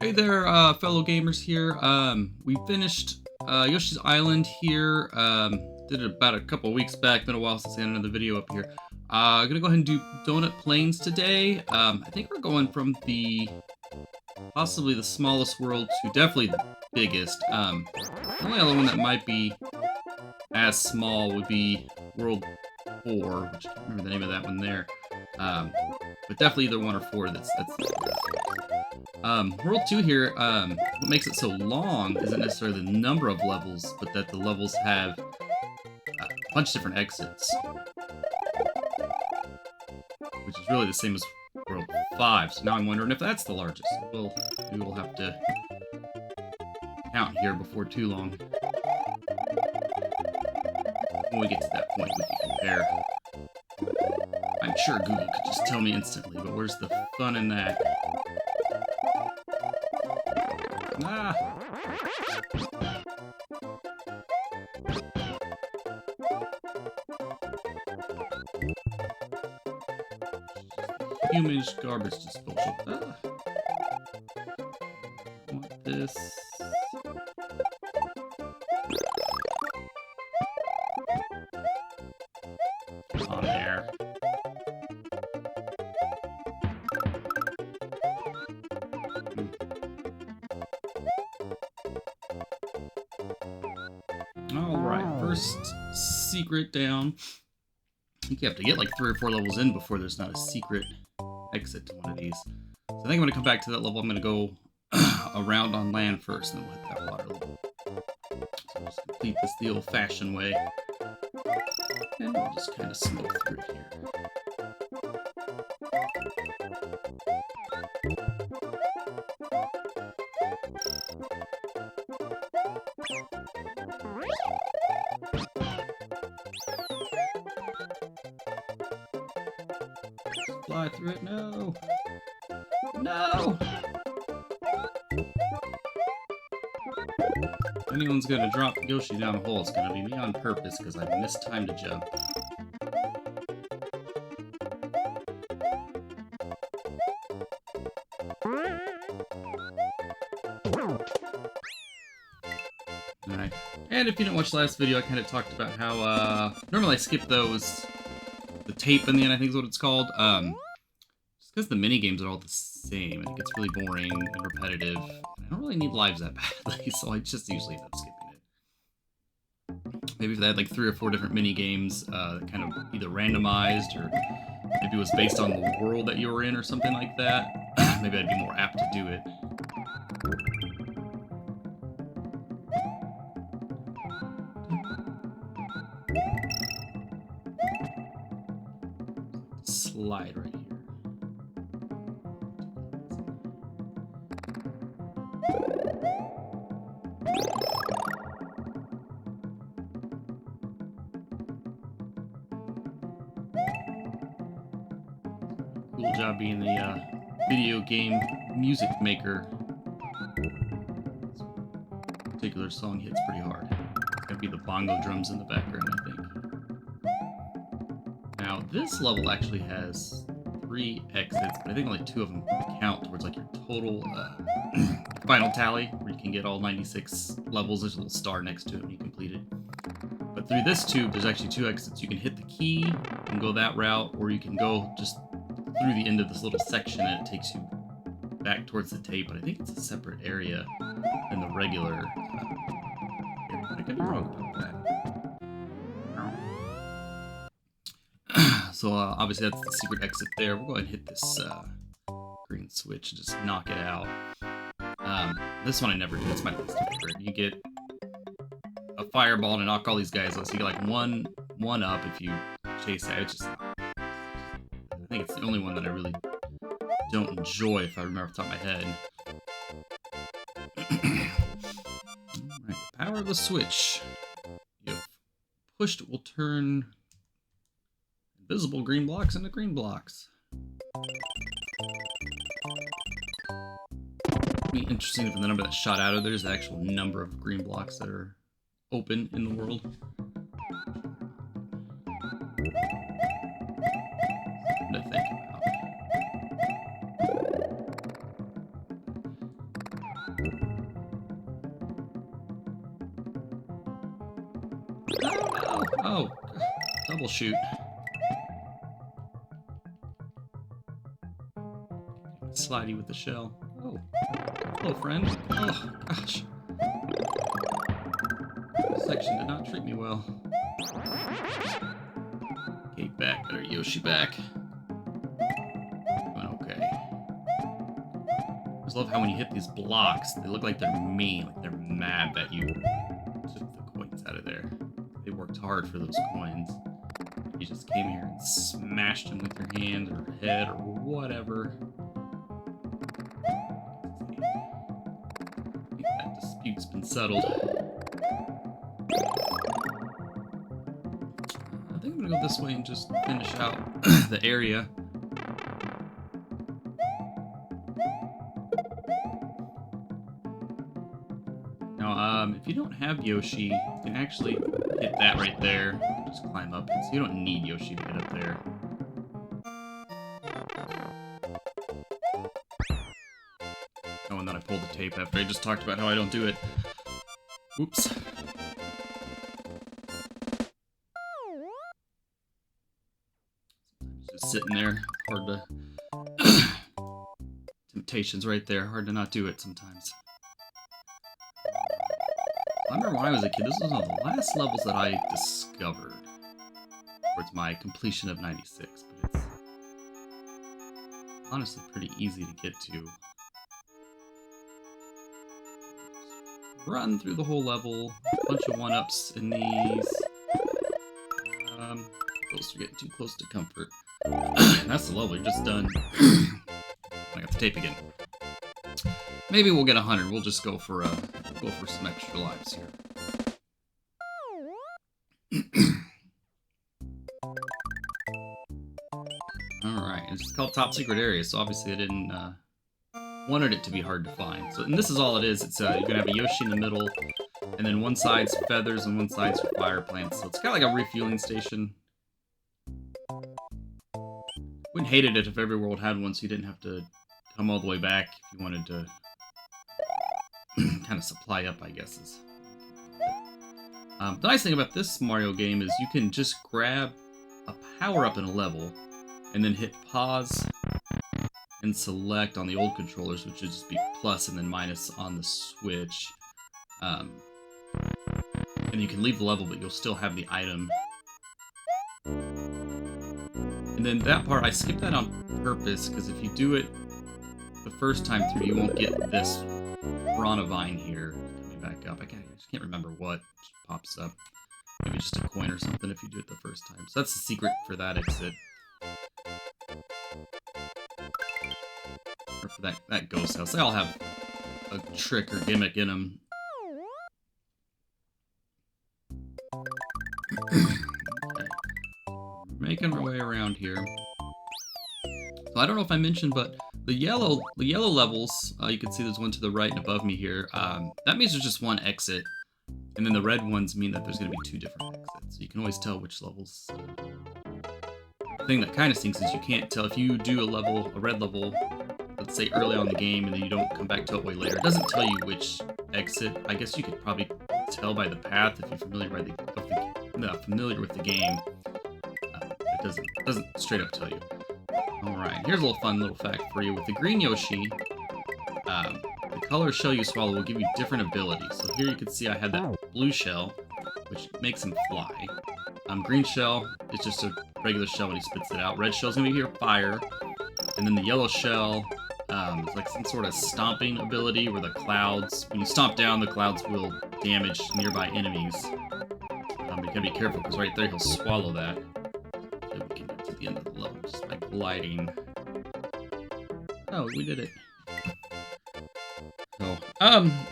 Hey there, fellow gamers here. We finished Yoshi's Island here. Did it about a couple weeks back. Been a while since I had another video up here. Gonna go ahead and do Donut Plains today. I think we're going from possibly the smallest world to definitely the biggest. The only other one that might be as small would be World 4, which I can't remember the name of that one there. But definitely either 1 or 4. That's World 2 here, what makes it so long isn't necessarily the number of levels, but that the levels have a bunch of different exits, which is really the same as World 5. So now I'm wondering if that's the largest. Well, maybe we'll have to count here before too long. When we get to that point, we can compare. I'm sure Google could just tell me instantly, but where's the fun in that? Ah! Human garbage disposal. Ah. I want this. On there. Alright, first secret down. I think you have to get like 3 or 4 levels in before there's not a secret exit to one of these. So I think I'm going to come back to that level. I'm going to go around on land first, and then we'll hit that water level. So I'll just complete this the old-fashioned way. And we'll just kind of smoke through it here. Fly through it. No! No! If anyone's gonna drop Yoshi down a hole, it's gonna be me on purpose because I missed time to jump. Alright. And if you didn't watch the last video, I kind of talked about how, normally I skip those. The tape in the end, I think is what it's called. Just because the mini games are all the same, and it gets really boring and repetitive. I don't really need lives that badly, so I just usually end up skipping it. Maybe if they had like 3 or 4 different mini games, that kind of either randomized or maybe it was based on the world that you were in or something like that. Maybe I'd be more apt to do it. Slide right here. Cool job being the video game music maker. This particular song hits pretty hard. It's gonna be the bongo drums in the background, I think. Now, this level actually has 3 exits, but I think only 2 of them count towards like your total final tally, where you can get all 96 levels. There's a little star next to it when you complete it. But through this tube, there's actually 2 exits. You can hit the key and go that route, or you can go just through the end of this little section and it takes you back towards the tape. But I think it's a separate area than the regular area. I could be wrong about that. So obviously that's the secret exit there. We'll go ahead and hit this green switch and just knock it out. This one I never do. That's my least favorite. You get a fireball to knock all these guys out. So you get like one up if you chase that. It's just, I think it's the only one that I really don't enjoy if I remember off the top of my head. Alright, the power of the switch. If pushed, it will turn invisible green blocks into green blocks. It'd be interesting if the number that shot out of there is the actual number of green blocks that are open in the world. Something to think about. troubleshoot. Slidey with the shell. Oh. Hello, friend. Oh, gosh. This section did not treat me well. Okay, back. Better Yoshi back. Doing okay. I just love how when you hit these blocks, they look like they're mean, like they're mad that you took the coins out of there. They worked hard for those coins. You just came here and smashed them with your hand or head or whatever. I think that dispute's been settled. I think I'm gonna go this way and just finish out the area. Now, if you don't have Yoshi, you can actually hit that right there. Just climb up it, so you don't need Yoshi to get up there. Oh, and then I pulled the tape after I just talked about how I don't do it. Oops. Just sitting there, hard to... Temptation's right there, hard to not do it sometimes. I remember when I was a kid, this was one of the last levels that I discovered towards my completion of 96, but it's honestly pretty easy to get to. Run through the whole level, a bunch of one-ups in these. Those are getting too close to comfort. That's the level, you're just done. I got the tape again. Maybe we'll get 100. We'll just go for some extra lives here. All right, it's called Top Secret Area, so obviously I didn't wanted it to be hard to find. So, and this is all it is. It's you're gonna have a Yoshi in the middle, and then one side's feathers and one side's fire plants. So it's kind of like a refueling station. Wouldn't hated it if every world had one, so you didn't have to come all the way back if you wanted to kind of supply up, I guess. The nice thing about this Mario game is you can just grab a power-up in a level and then hit pause and select on the old controllers, which would just be plus and then minus on the Switch. And you can leave the level, but you'll still have the item. And then that part, I skipped that on purpose, because if you do it the first time through, you won't get this Piranha Vine here coming back up. I just can't remember what pops up. Maybe just a coin or something if you do it the first time. So that's the secret for that exit. Or for that ghost house. They all have a trick or gimmick in them. Okay. Making our way around here. So I don't know if I mentioned, but the yellow levels, you can see there's one to the right and above me here. That means there's just one exit. And then the red ones mean that there's going to be two different exits. So you can always tell which levels. The thing that kind of stinks is you can't tell if you do a red level, let's say early on in the game, and then you don't come back to it way later. It doesn't tell you which exit. I guess you could probably tell by the path if you're familiar with the game. It doesn't straight up tell you. All right, here's a little fun little fact for you. With the green Yoshi, the color shell you swallow will give you different abilities. So here you can see I had that blue shell, which makes him fly. Green shell is just a regular shell when he spits it out. Red shell is going to be here, fire. And then the yellow shell is like some sort of stomping ability where the clouds, when you stomp down, the clouds will damage nearby enemies. You gotta be careful because right there he'll swallow that. So we can get to the end of the level just by gliding. Oh, we did it. So,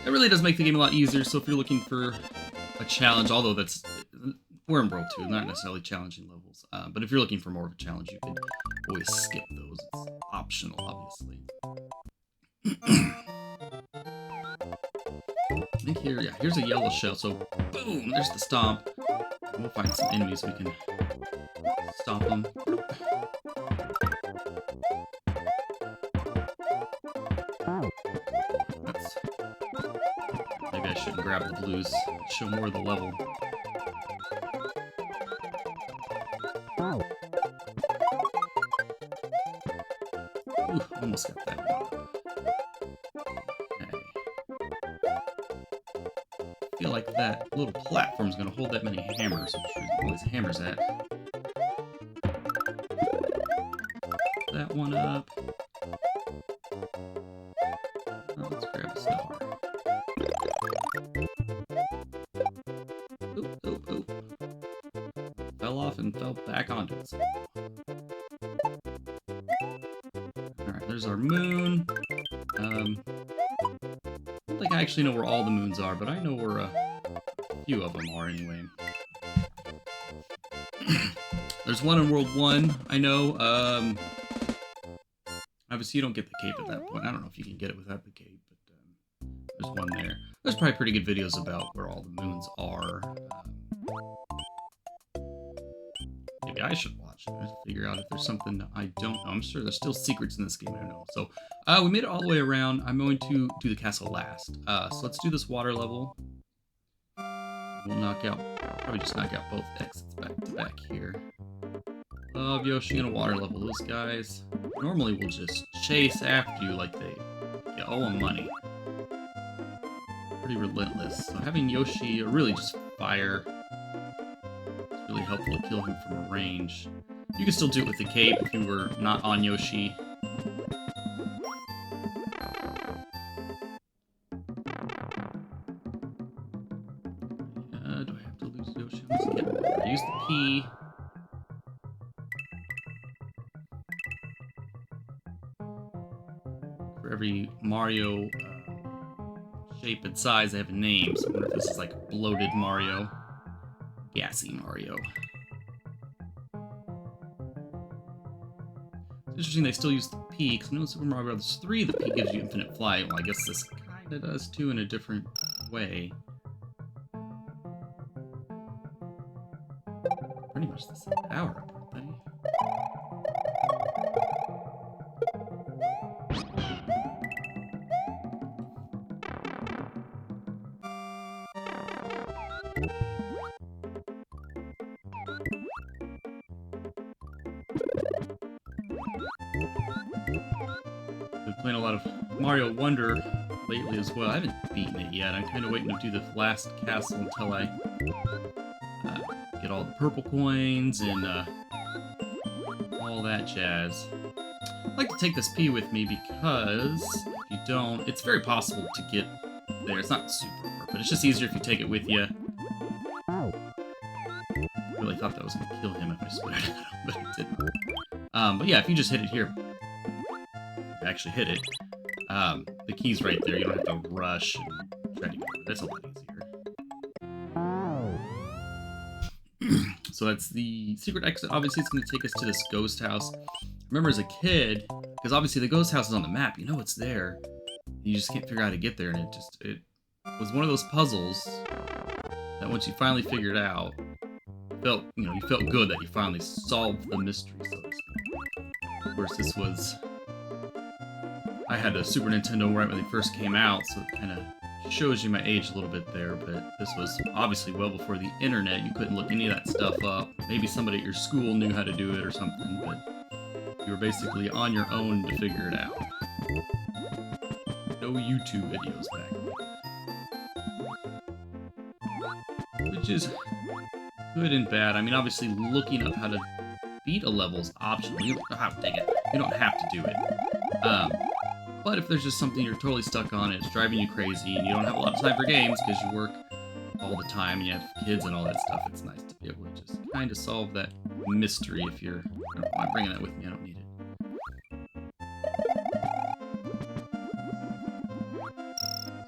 it really does make the game a lot easier. So if you're looking for a challenge, although we're in World 2, not necessarily challenging levels. But if you're looking for more of a challenge, you can always skip those. It's optional, obviously. I think here's a yellow shell. So, boom, there's the stomp. And we'll find some enemies we can stomp them. Maybe I shouldn't grab the blues. Show more of the level. Ooh, almost got that one. Okay. I feel like that little platform's gonna hold that many hammers. I'm sure there's always hammers at. That one up. Oh, let's grab a star. Oop, oop, oop. Fell off and fell back onto it. Alright, there's our moon. I don't think I actually know where all the moons are, but I know where a few of them are anyway. There's one in World 1, I know. Obviously you don't get the cape at that point. I don't know if you can get it without the cape, but there's one there. There's probably pretty good videos about where all the moons are. Maybe I should watch it to figure out if there's something that I don't know. I'm sure there's still secrets in this game I don't know. So we made it all the way around. I'm going to do the castle last. So let's do this water level. We'll probably just knock out both exits back to back here. Love Yoshi in a water level. Those guys normally will just chase after you like you owe them money. Pretty relentless. So having Yoshi, or really just fire, it's really helpful to kill him from a range. You can still do it with the cape if you were not on Yoshi. Do I have to lose Yoshi? Yeah, use the P. For every Mario shape and size, they have a name. So I wonder if this is like bloated Mario, gassy Mario. It's interesting they still use the P, because I know in Super Mario Bros. 3 the P gives you infinite flight. Well, I guess this kind of does too in a different way. Pretty much the same power up, aren't they? Been playing a lot of Mario Wonder lately as well. I haven't beaten it yet. I'm kind of waiting to do the last castle until I get all the purple coins and all that jazz. I'd like to take this P with me because if you don't, it's very possible to get there. It's not super hard, but it's just easier if you take it with you. I really thought that was going to kill him if I split it out, but it didn't. But yeah, if you just hit it here, actually hit it, the key's right there. You don't have to rush and try to get it. That's a lot easier. So that's the secret exit. Obviously, it's going to take us to this ghost house. I remember as a kid, because obviously the ghost house is on the map. You know it's there. You just can't figure out how to get there, and it was one of those puzzles that once you finally figured it out, you felt good that you finally solved the mystery, so to speak. Of course, this was... I had a Super Nintendo right when they first came out, so it kind of shows you my age a little bit there, but this was obviously well before the internet. You couldn't look any of that stuff up. Maybe somebody at your school knew how to do it or something, but you were basically on your own to figure it out. No YouTube videos back then. Which is good and bad. I mean, obviously looking up how to beat a level is optional. You don't have to do it. But if there's just something you're totally stuck on, and it's driving you crazy, and you don't have a lot of time for games because you work all the time, and you have kids and all that stuff, it's nice to be able to just kind of solve that mystery if you're... I don't know why I'm bringing that with me, I don't need it.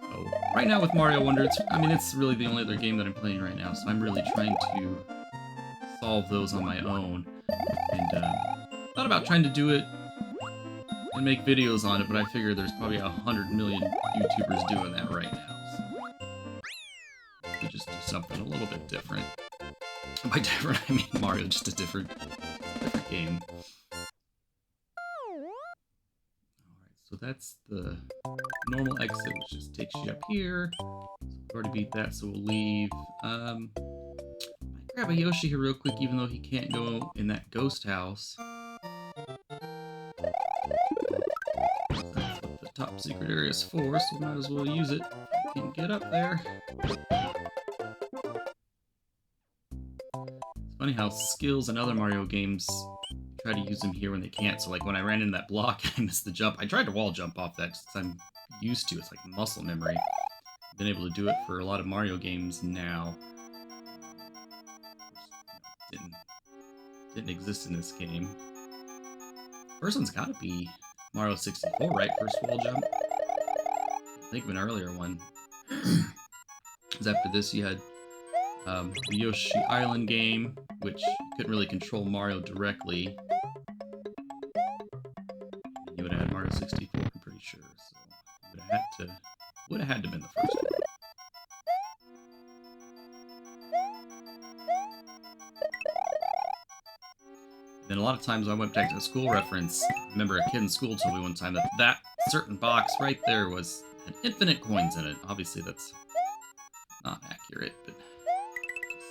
So, right now with Mario Wonder, it's really the only other game that I'm playing right now, so I'm really trying to solve those on my own. And, thought about trying to do it and make videos on it, but I figure there's probably 100 million YouTubers doing that right now. So we just do something a little bit different. By different, I mean Mario, just a different game. Alright, so that's the normal exit, which just takes you up here. So we've already beat that, so we'll leave. I grab a Yoshi here real quick, even though he can't go in that ghost house. That's what the top secret area is for, so we might as well use it. If you can get up there. It's funny how skills in other Mario games try to use them here when they can't. So like when I ran into that block, I missed the jump. I tried to wall jump off that since I'm used to it. It's like muscle memory. I've been able to do it for a lot of Mario games now. Didn't exist in this game. First one's gotta be Mario 64, right? First wall jump. I think of an earlier one. Because after this you had the Yoshi Island game, which you couldn't really control Mario directly. You would have had Mario 64, I'm pretty sure. So you would have had to been the first one. Then a lot of times when I went back to the school reference, I remember a kid in school told me one time that that certain box right there had infinite coins in it. Obviously that's not accurate, but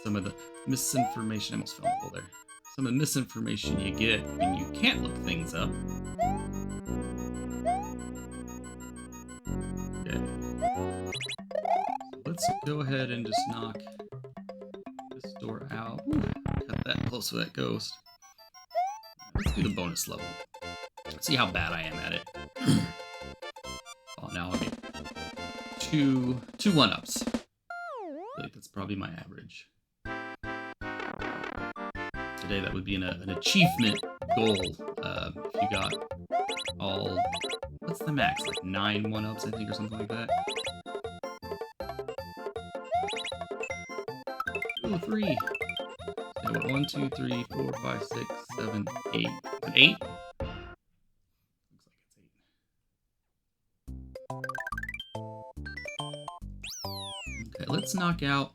some of the misinformation, I almost fell in the hole there. Some of the misinformation you get when you can't look things up. Okay. So let's go ahead and just knock this door out. Ooh, cut that close to that ghost. Let's do the bonus level. Let's see how bad I am at it. Oh, now I'll get two 1-ups. I think that's probably my average. Today that would be an achievement goal. If you got all, what's the max? Like 9 1-ups, I think, or something like that. Ooh, 3. So 1, 2, 3, 4, 5, 6, 7, 8. 8? Looks like it's 8. Okay, let's knock out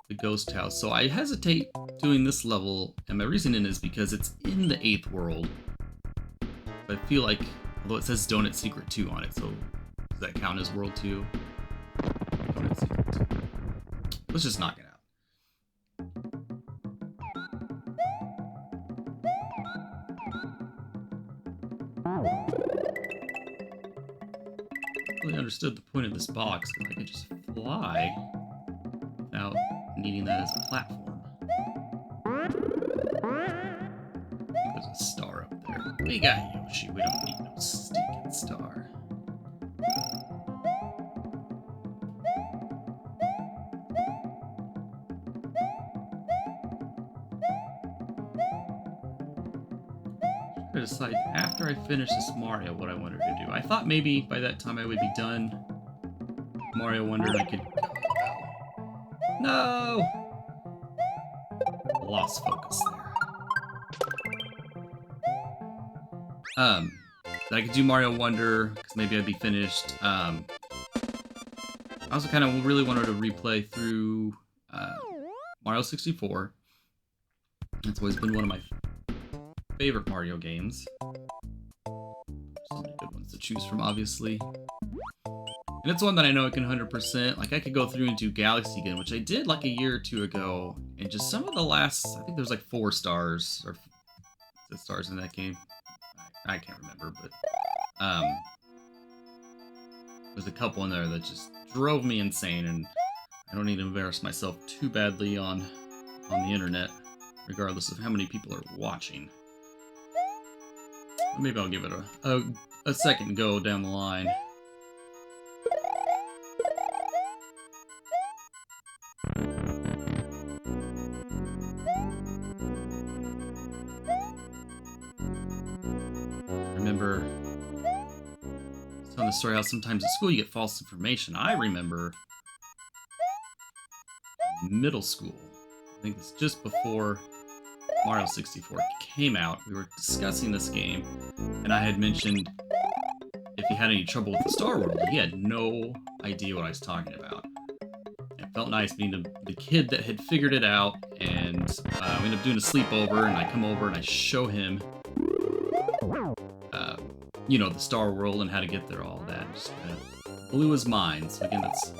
the ghost house. So I hesitate doing this level, and my reasoning is because it's in the 8th world. I feel like, although it says Donut Secret 2 on it, so does that count as World 2? Donut Secret 2. Let's just knock it out. I really understood the point of this box, because I could just fly without needing that as a platform. There's a star up there. We got Yoshi. We don't need no stinking star. I decide after I finish this Mario what I wanted to do. I thought maybe by that time I would be done Mario Wonder and I could... No! Lost focus there. That I could do Mario Wonder, because maybe I'd be finished. I also kind of really wanted to replay through Mario 64. It's always been one of my favorite Mario games. So many good ones to choose from, obviously. And it's one that I know I can 100%. Like, I could go through and do Galaxy again, which I did like a year or two ago. And just some of the last, I think there's like 4 stars, or 6 stars in that game. I can't remember, but there's a couple in there that just drove me insane, and I don't need to embarrass myself too badly on the internet, regardless of how many people are watching. Maybe I'll give it a second go down the line. I remember telling the story how sometimes at school you get false information. I remember middle school. I think it's just before Mario 64 came out. We were discussing this game, and I had mentioned if he had any trouble with the Star World. He had no idea what I was talking about. It felt nice being the kid that had figured it out, and we ended up doing a sleepover, and I come over and I show him you know, the Star World and how to get there, all that. Just kind of blew his mind. So again, that's...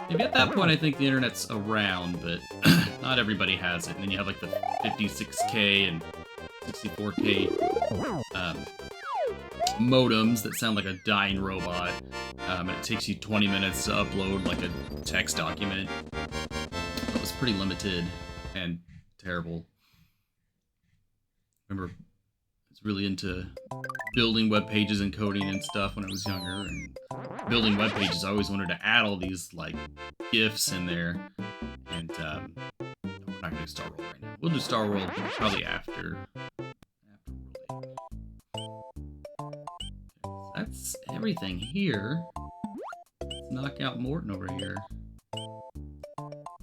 maybe at that point I think the internet's around, but not everybody has it. And then you have like the 56K and 64K modems that sound like a dying robot. And it takes you 20 minutes to upload like a text document. That was pretty limited and terrible. Remember, I was really into building web pages and coding and stuff when I was younger. And building web pages, I always wanted to add all these like GIFs in there. And we're not gonna do Star World right now. We'll do Star World probably after World 8. That's everything here. Let's knock out Morton over here.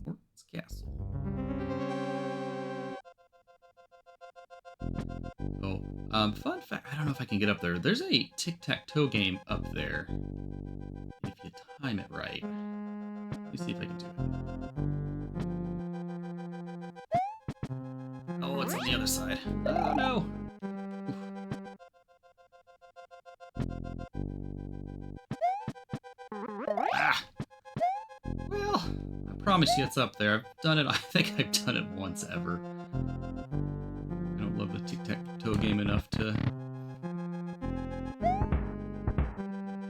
Morton's Castle. Oh, fun fact, I don't know if I can get up there. There's a tic-tac-toe game up there. If you time it right. Let me see if I can do it. Oh, it's on the other side. Oh, no. Ah! Well, I promise you it's up there. I've done it, I think I've done it once ever. I don't love the tic-tac-toe game enough to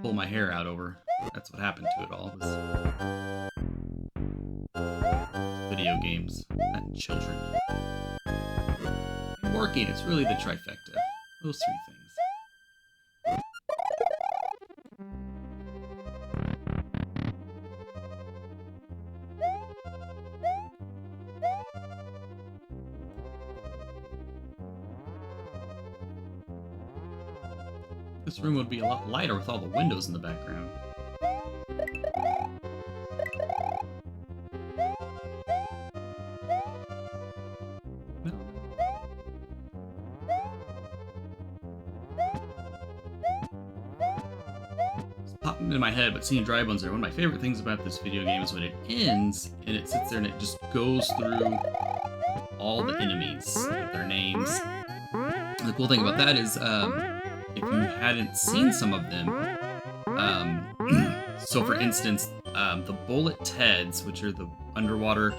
pull my hair out over. That's what happened to it all, was video games and children. And working, it's really the trifecta. Those three things. This room would be a lot lighter with all the windows in the background. No. It's popping into my head, but seeing Dry Bones there, one of my favorite things about this video game is when it ends and it sits there and it just goes through all the enemies with their names. And the cool thing about that is, if you hadn't seen some of them, so for instance, the Bullet Teds, which are the underwater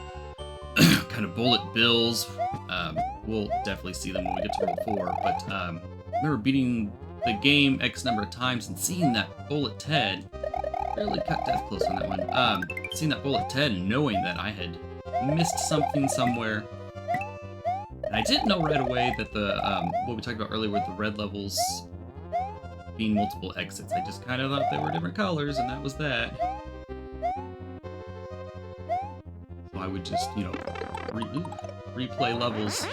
kind of Bullet Bills, we'll definitely see them when we get to World 4, but I remember beating the game X number of times and seeing that Bullet Ted, really cut death close on that one, seeing that Bullet Ted and knowing that I had missed something somewhere. And I didn't know right away that the, what we talked about earlier with the red levels being multiple exits. I just kind of thought they were different colors, and that was that. So I would just, you know, replay levels.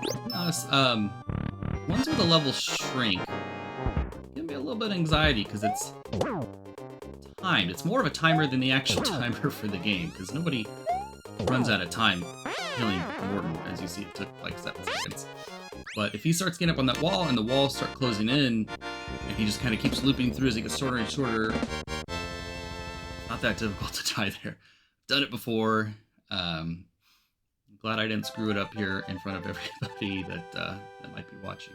To be honest, ones where the levels shrink give me a little bit of anxiety because it's timed. It's more of a timer than the actual timer for the game, because nobody runs out of time killing Morton. As you see, it took like 7 seconds. But if he starts getting up on that wall and the walls start closing in, and he just kind of keeps looping through as he gets shorter and shorter, not that difficult to die there. Done it before. I'm glad I didn't screw it up here in front of everybody that might be watching.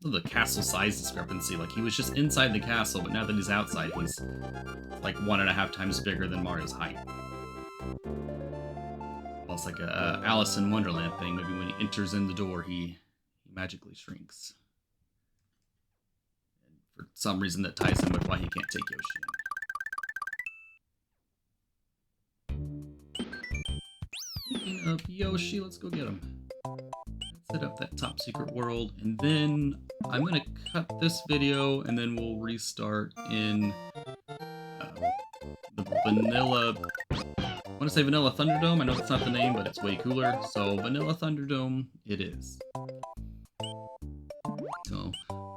The castle size discrepancy, like he was just inside the castle, but now that he's outside, he's like 1.5 times bigger than Mario's height. Well, it's like a Alice in Wonderland thing. Maybe when he enters in the door, he magically shrinks. And for some reason that ties in with why he can't take Yoshi in. Speaking of Yoshi, let's go get him. Set up that top secret world, and then I'm gonna cut this video, and then we'll restart in the vanilla. I want to say Vanilla Thunderdome. I know that's not the name, but it's way cooler. So Vanilla Thunderdome, it is. So,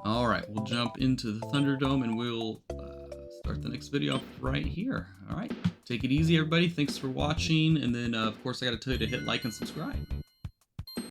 all right, we'll jump into the Thunderdome, and we'll start the next video right here. All right, take it easy, everybody. Thanks for watching, and then of course I got to tell you to hit like and subscribe.